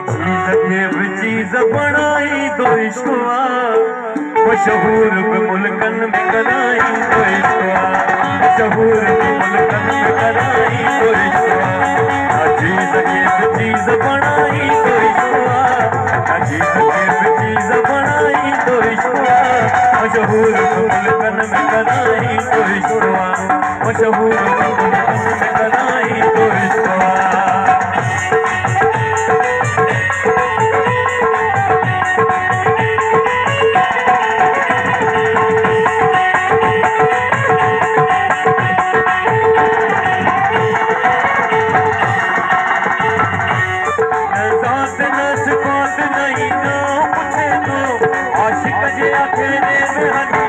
चीज के भी चीज बनाई तो इश्क़वा मशहूर के मुल्कन में कराई तो इश्क़वा मशहूर के मुल्कन में कराई तो इश्क़वा चीज के भी चीज बनाई तो इश्क़वा चीज के भी चीज बनाई तो इश्क़वा मशहूर के मुल्कन में कराई तो इश्क़वा मशहूर के मुल्कन में कराई तो इश्क़वा नहीं ना पूछे तो आशिक जे अकेले में